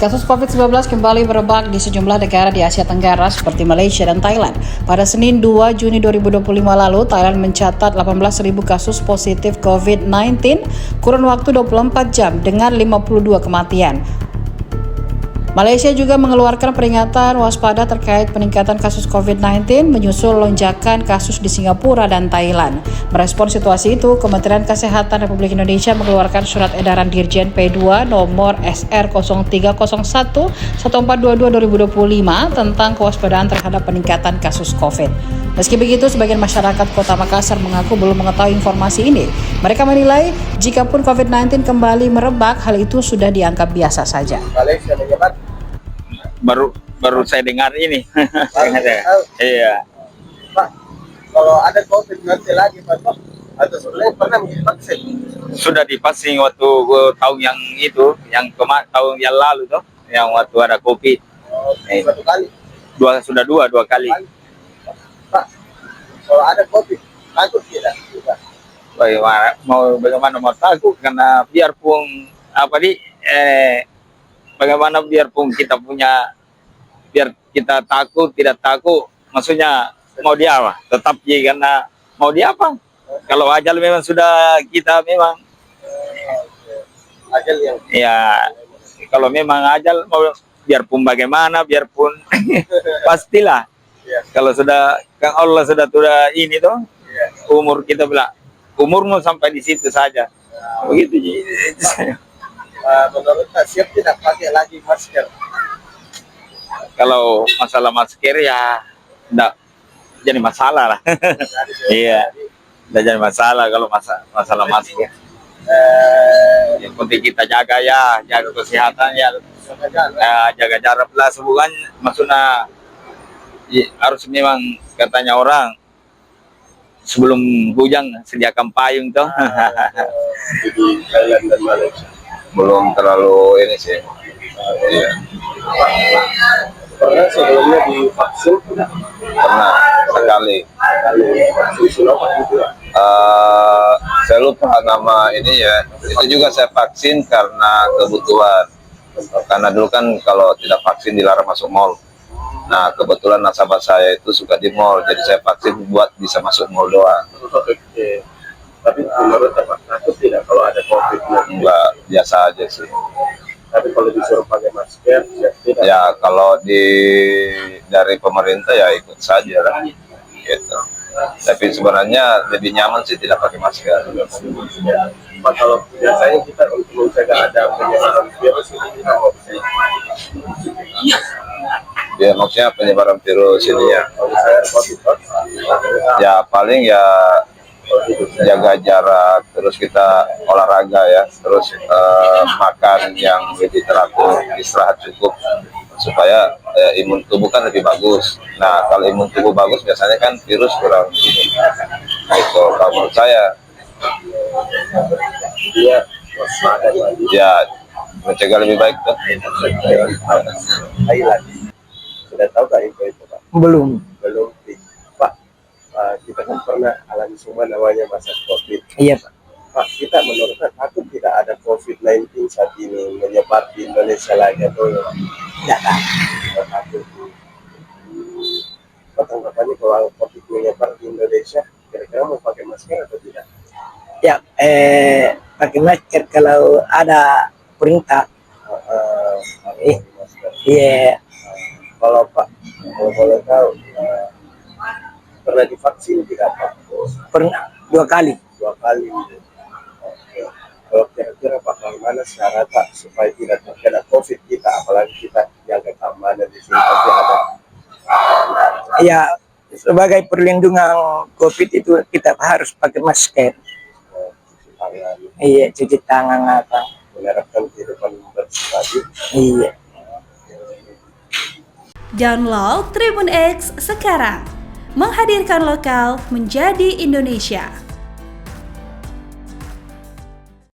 Kasus COVID-19 kembali merebak di sejumlah negara di Asia Tenggara seperti Malaysia dan Thailand. Pada Senin 2 Juni 2025 lalu, Thailand mencatat 18.000 kasus positif COVID-19 kurun waktu 24 jam dengan 52 kematian. Malaysia juga mengeluarkan peringatan waspada terkait peningkatan kasus COVID-19 menyusul lonjakan kasus di Singapura dan Thailand. Merespon situasi itu, Kementerian Kesehatan Republik Indonesia mengeluarkan surat edaran Dirjen P2 nomor SR 0301-1422-2025 tentang kewaspadaan terhadap peningkatan kasus COVID. Meski begitu, sebagian masyarakat Kota Makassar mengaku belum mengetahui informasi ini. Mereka menilai, jikapun COVID-19 kembali merebak, hal itu sudah dianggap biasa saja. Baru saya dengar ini. Iya. Pak, kalau ada COVID nanti lagi Pak, atau sebelumnya pernah divaksin? Sudah divaksin waktu tahun yang itu, tahun yang lalu tuh, yang waktu ada COVID. Satu kali. Dua kali. Pak, kalau ada COVID takut tidak? Bagaimana mau takut, karena biarpun bagaimana biarpun kita punya, biar kita takut tidak takut, maksudnya mau dia apa? Tetap karena mau dia apa? Kalau ajal memang sudah kita memang Ajal yang ya, kalau memang ajal mau biarpun bagaimana, biarpun pastilah. Ya. Kalau sudah kan Allah sudah ini tuh, Ya. umur kita bilang umurmu sampai di situ saja. Begitu. Menurut saya siap tidak pakai lagi masker. Kalau masalah masker ya enggak jadi masalah lah. Iya, enggak jadi masalah kalau masalah masker. Yang penting kita jaga kesehatan ya, jaga jarak lah sebulan. Maksudnya harus memang katanya orang sebelum hujan sediakan payung tuh. Jadi Thailand dan Malaysia belum terlalu ini sih. Iya. pernah sebelumnya divaksin tidak? Pernah sekali. Vaksin Sinovac gitu ya? Saya lupa nama ini ya. Itu juga saya vaksin karena kebutuhan. Karena dulu kan kalau tidak vaksin dilarang masuk mall. Nah kebetulan nasabah saya itu suka di mall, jadi saya vaksin buat bisa masuk mall doang. Oke. Tapi menurut Pak takut tidak kalau ada COVID? Enggak, biasa aja sih. Tapi kalau disuruh pakai masker, ya tidak. Ya kalau dari pemerintah ya ikut saja lah. Gitu. Tapi sebenarnya lebih nyaman sih tidak pakai masker. Ya. Pak, kalau biasanya kita untuk mencegah ada penyebaran virus ini kita mau bisa. Ya maksudnya penyebaran virus ini ya. Kalau saya COVID, Ya paling ya jaga jarak, terus kita olahraga ya, terus makan yang lebih teratur, istirahat cukup supaya imun tubuh kan lebih bagus. Nah kalau imun tubuh bagus biasanya kan virus kurang ini. Itu kalau menurut saya dia waspada lagi. ya mencegah lebih baik tuh. Thailand. Sudah tahu nggak info itu Pak? Belum. Pak, kita kan pernah alami semua namanya masa COVID. Iya Pak. Pak, kita menurutnya takut tidak ada COVID-19 saat ini menyebar di Indonesia lagi atau Tidak tahu. tidak takut? Pak, tanggapannya kalau COVID menyebar di Indonesia, kira-kira mau pakai masker atau tidak? Ya, pakai masker kalau ada perintah. Masker. Iya, Kalau Pak, kalau boleh tahu, pernah divaksin tidak Pak? pernah 2 kali. 2 kali. Oke. Kalau kira-kira Pak, bagaimana syaratnya supaya tidak terkena COVID kita, apalagi kita jaga keamanan di sini pasti ada. Ya, sebagai perlindungan COVID itu kita harus pakai masker. Cuci tangan, Iya, cuci tangan apa. menerapkan kehidupan bersih tadi. Iya. Download Tribun X sekarang, menghadirkan lokal menjadi Indonesia.